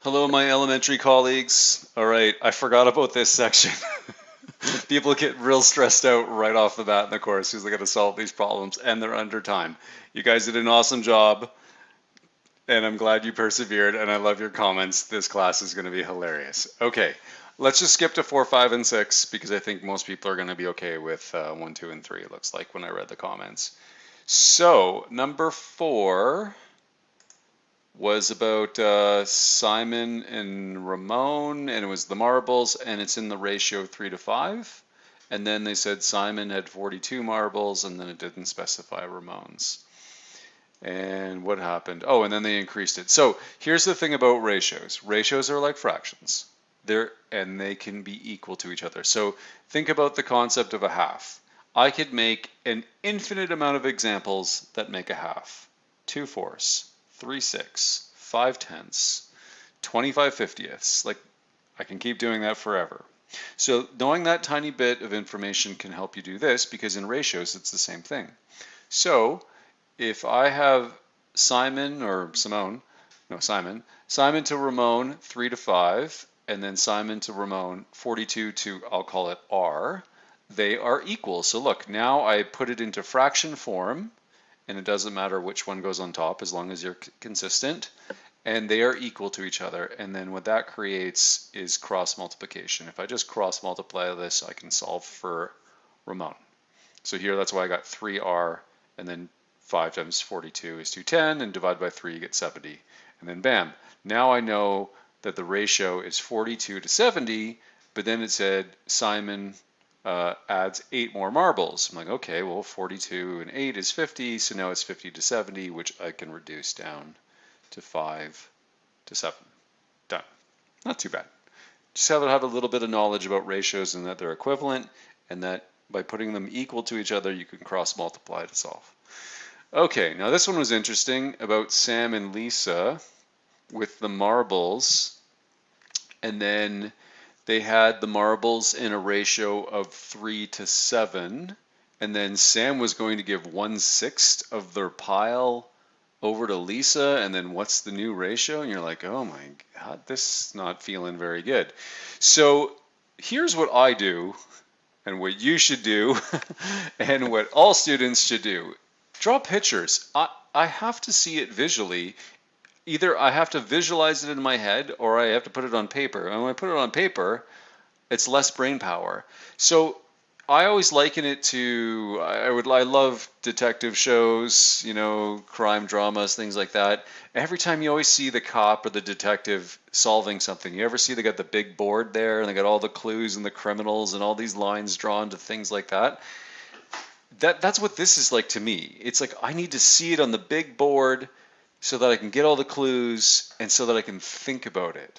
Hello, my elementary colleagues. All right, I forgot about this section. People get real stressed out right off the bat in the course because they got to solve these problems and they're under time. You guys did an awesome job, and I'm glad you persevered, and I love your comments. This class is going to be hilarious. Okay, let's just skip to 4, 5, and 6 because I think most people are going to be okay with 1, 2, and 3, it looks like when I read the comments. So, number 4 was about Simon and Ramon, and it was the marbles, and it's in the ratio 3 to 5. And then they said Simon had 42 marbles, and then it didn't specify Ramon's. And what happened? Oh, and then they increased it. So here's the thing about ratios. Ratios are like fractions. And they can be equal to each other. So think about the concept of a half. I could make an infinite amount of examples that make a half. 2/4, 3/6, 5/10, 25/50. Like I can keep doing that forever. So knowing that tiny bit of information can help you do this because in ratios it's the same thing. So if I have Simon or Simone, no, Simon to Ramon 3 to 5, and then Simon to Ramon 42 to, I'll call it R, they are equal. So look, now I put it into fraction form, and it doesn't matter which one goes on top as long as you're consistent, and they are equal to each other. And then what that creates is cross multiplication. If I just cross multiply this, I can solve for Ramon. So here, that's why I got 3R, and then 5 times 42 is 210, and divide by 3, you get 70. And then bam, now I know that the ratio is 42 to 70, but then it said Simon adds 8 more marbles. I'm like, okay, well, 42 and 8 is 50, so now it's 50 to 70, which I can reduce down to 5 to 7. Done. Not too bad. Just have a little bit of knowledge about ratios and that they're equivalent, and that by putting them equal to each other, you can cross multiply to solve. Okay, now this one was interesting about Sam and Lisa with the marbles, and then they had the marbles in a ratio of 3 to 7, and then Sam was going to give 1/6 of their pile over to Lisa, and then what's the new ratio? And you're like, oh my God, this is not feeling very good. So here's what I do, and what you should do, and what all students should do. Draw pictures. I have to see it visually. Either I have to visualize it in my head or I have to put it on paper. And when I put it on paper, it's less brain power. So I always liken it to I love detective shows, crime dramas, things like that. Every time you always see the cop or the detective solving something, you ever see they got the big board there and they got all the clues and the criminals and all these lines drawn to things like that. That's what this is like to me. It's like I need to see it on the big board so that I can get all the clues and so that I can think about it.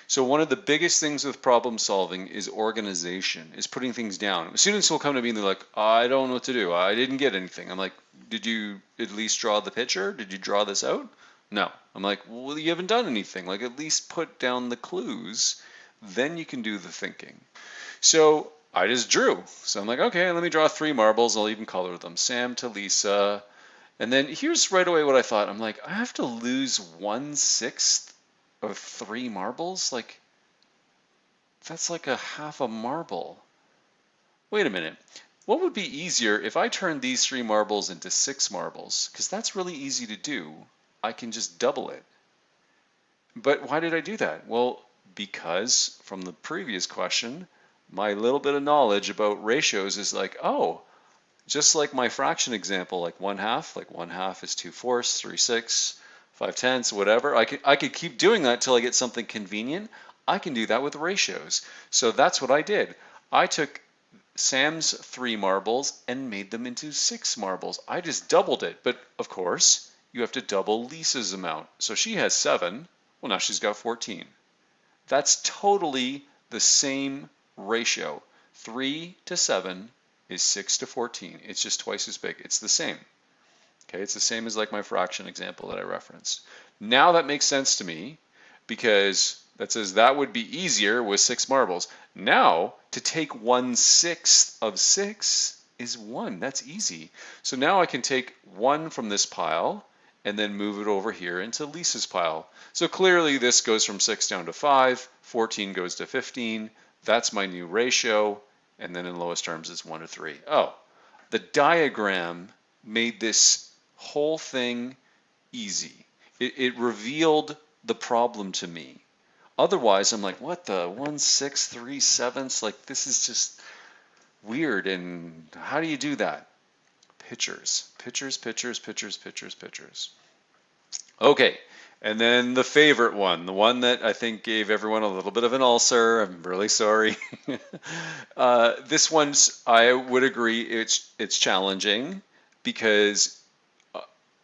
So one of the biggest things with problem solving is organization, is putting things down. Students will come to me and they're like, I don't know what to do. I didn't get anything. I'm like, did you at least draw the picture? Did you draw this out? No. I'm like, well, you haven't done anything. Like, at least put down the clues. Then you can do the thinking. So I just drew. So I'm like, okay, let me draw 3 marbles. I'll even color them. Sam to Lisa. And then here's right away what I thought. I'm like, I have to lose 1/6 of 3 marbles? Like, that's like a half a marble. Wait a minute. What would be easier if I turned these 3 marbles into 6 marbles? Because that's really easy to do. I can just double it. But why did I do that? Well, because from the previous question, my little bit of knowledge about ratios is like, oh, just like my fraction example, like 1/2 is 2/4, 3/6, 5/10, whatever. I could keep doing that till I get something convenient. I can do that with ratios. So that's what I did. I took Sam's 3 marbles and made them into 6 marbles. I just doubled it. But of course, you have to double Lisa's amount. So she has 7. Well, now she's got 14. That's totally the same ratio. 3 to 7 is 6 to 14. It's just twice as big. It's the same. Okay, it's the same as like my fraction example that I referenced. Now that makes sense to me because that says that would be easier with 6 marbles. Now, to take 1/6 of 6 is 1. That's easy. So now I can take 1 from this pile and then move it over here into Lisa's pile. So clearly this goes from 6 down to 5, 14 goes to 15, that's my new ratio, and then in lowest terms it's 1 to 3. Oh, the diagram made this whole thing easy. It revealed the problem to me. Otherwise, I'm like, what the 1, 6, 3 sevenths? Like, this is just weird. And how do you do that? Pictures, pictures, pictures, pictures, pictures, pictures. Okay, and then the favorite one, the one that I think gave everyone a little bit of an ulcer. I'm really sorry. This one's, I would agree, it's challenging because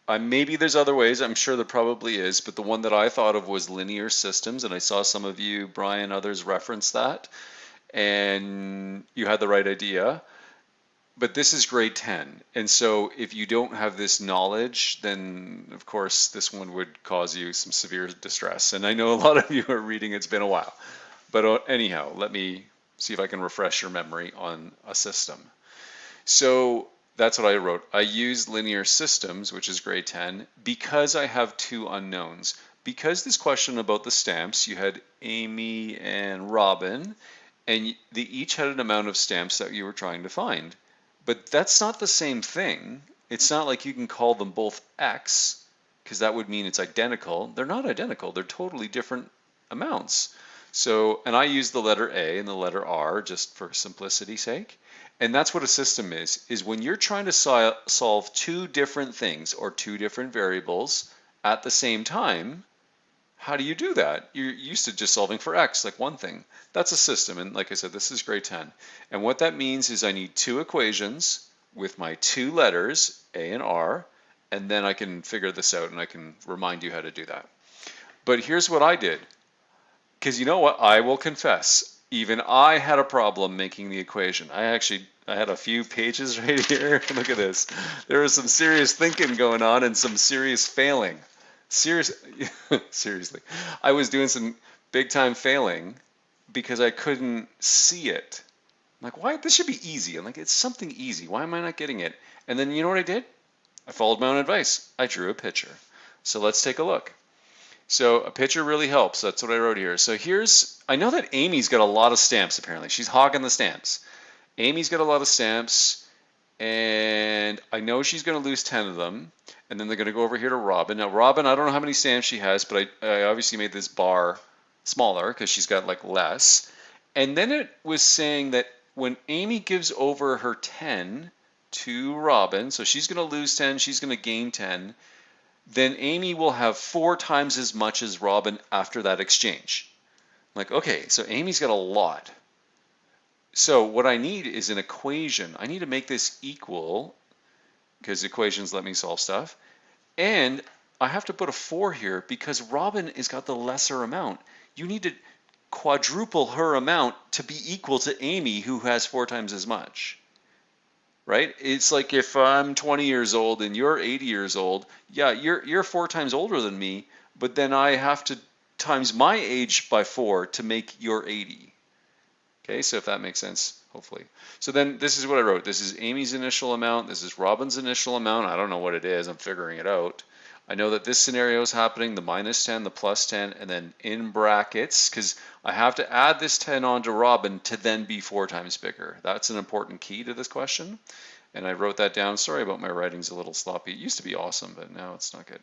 maybe there's other ways. I'm sure there probably is, but the one that I thought of was linear systems, and I saw some of you, Brian, others reference that, and you had the right idea. But this is grade 10, and so if you don't have this knowledge, then of course this one would cause you some severe distress. And I know a lot of you are reading, it's been a while. But anyhow, let me see if I can refresh your memory on a system. So that's what I wrote. I used linear systems, which is grade 10, because I have two unknowns. Because this question about the stamps, you had Amy and Robin, and they each had an amount of stamps that you were trying to find. But that's not the same thing. It's not like you can call them both X, because that would mean it's identical. They're not identical. They're totally different amounts. So, and I use the letter A and the letter R just for simplicity's sake. And that's what a system is when you're trying to solve two different things or two different variables at the same time. How do you do that? You're used to just solving for X, like one thing. That's a system, and like I said, this is grade 10. And what that means is I need two equations with my two letters, A and R, and then I can figure this out and I can remind you how to do that. But here's what I did. Because you know what? I will confess, even I had a problem making the equation. I had a few pages right here. Look at this. There was some serious thinking going on and some serious failing. Seriously, I was doing some big time failing because I couldn't see it. I'm like, why? This should be easy. I'm like, it's something easy. Why am I not getting it? And then you know what I did? I followed my own advice. I drew a picture. So let's take a look. So a picture really helps. That's what I wrote here. So I know that Amy's got a lot of stamps apparently. She's hogging the stamps. Amy's got a lot of stamps, and I know she's going to lose 10 of them. And then they're going to go over here to Robin. Now, Robin, I don't know how many stamps she has, but I obviously made this bar smaller because she's got like less. And then it was saying that when Amy gives over her 10 to Robin, so she's going to lose 10, she's going to gain 10, then Amy will have 4 times as much as Robin after that exchange. I'm like, okay, so Amy's got a lot. So what I need is an equation. I need to make this equal, because equations let me solve stuff. And I have to put a 4 here because Robin has got the lesser amount. You need to quadruple her amount to be equal to Amy, who has 4 times as much. Right? It's like if I'm 20 years old and you're 80 years old, yeah, you're 4 times older than me, but then I have to times my age by 4 to make your 80. Okay, so if that makes sense, hopefully. So then this is what I wrote. This is Amy's initial amount. This is Robin's initial amount. I don't know what it is. I'm figuring it out. I know that this scenario is happening, the minus 10, the plus 10, and then in brackets, because I have to add this 10 on to Robin to then be 4 times bigger. That's an important key to this question. And I wrote that down. Sorry about my writing's a little sloppy. It used to be awesome, but now it's not good.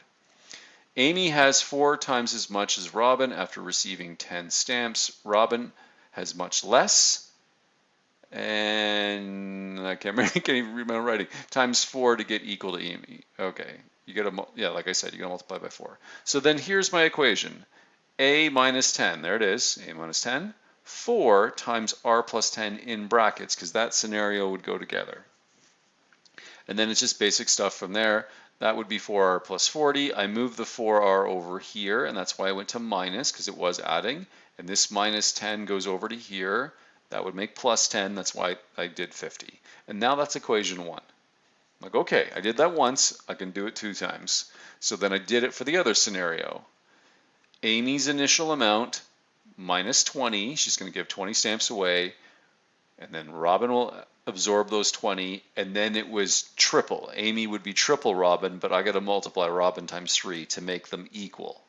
Amy has 4 times as much as Robin after receiving 10 stamps. Robin has much less, and I can't even read my writing, times 4 to get equal to Amy. Okay, you get like I said, you gotta multiply by 4. So then here's my equation. A minus 10, there it is, A minus 10, 4 times R plus 10 in brackets, because that scenario would go together. And then it's just basic stuff from there. That would be 4R plus 40. I moved the 4R over here, and that's why I went to minus, because it was adding. And this minus 10 goes over to here. That would make plus 10. That's why I did 50. And now that's equation 1. I'm like, okay, I did that once. I can do it 2 times. So then I did it for the other scenario. Amy's initial amount minus 20. She's going to give 20 stamps away. And then Robin will absorb those 20, and then it was triple. Amy would be triple Robin, but I got to multiply Robin times 3 to make them equal.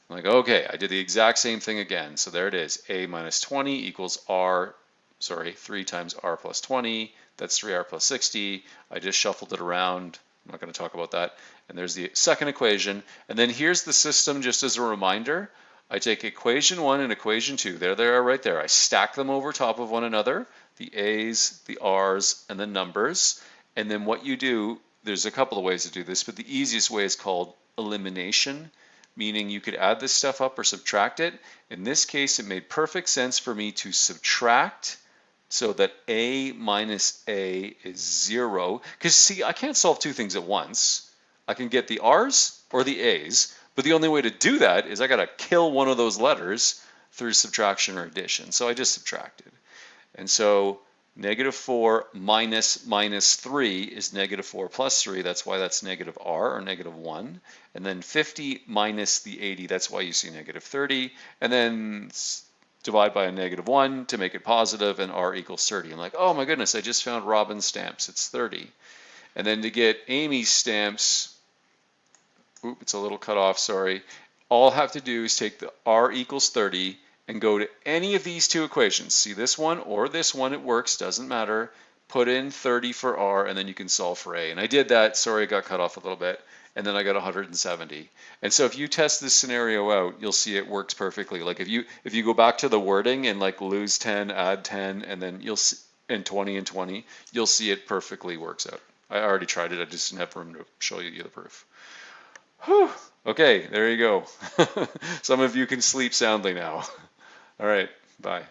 I'm like, okay, I did the exact same thing again. So there it is. A minus 20 equals 3 times R plus 20. That's 3R plus 60. I just shuffled it around. I'm not going to talk about that. And there's the second equation. And then here's the system just as a reminder. I take equation 1 and equation 2. There they are right there. I stack them over top of one another, the A's, the R's, and the numbers. And then what you do, there's a couple of ways to do this, but the easiest way is called elimination, meaning you could add this stuff up or subtract it. In this case, it made perfect sense for me to subtract so that A minus A is 0. Because see, I can't solve two things at once. I can get the R's or the A's, but the only way to do that is I got to kill one of those letters through subtraction or addition. So I just subtracted. And so -4 minus 3 is -4 plus 3. That's why that's negative R, or -1. And then 50 minus the 80, that's why you see -30. And then divide by a -1 to make it positive, and R equals 30. I'm like, oh my goodness, I just found Robin's stamps. It's 30. And then to get Amy's stamps, it's a little cut off, sorry. All I have to do is take the R equals 30 and go to any of these two equations. See this one or this one, it works, doesn't matter. Put in 30 for R, and then you can solve for A. And I did that, sorry, it got cut off a little bit, and then I got 170. And so if you test this scenario out, you'll see it works perfectly. Like if you go back to the wording and like lose 10, add 10, and then you'll see, and 20 and 20, you'll see it perfectly works out. I already tried it, I just didn't have room to show you the proof. Whew. Okay, there you go. Some of you can sleep soundly now. All right, bye.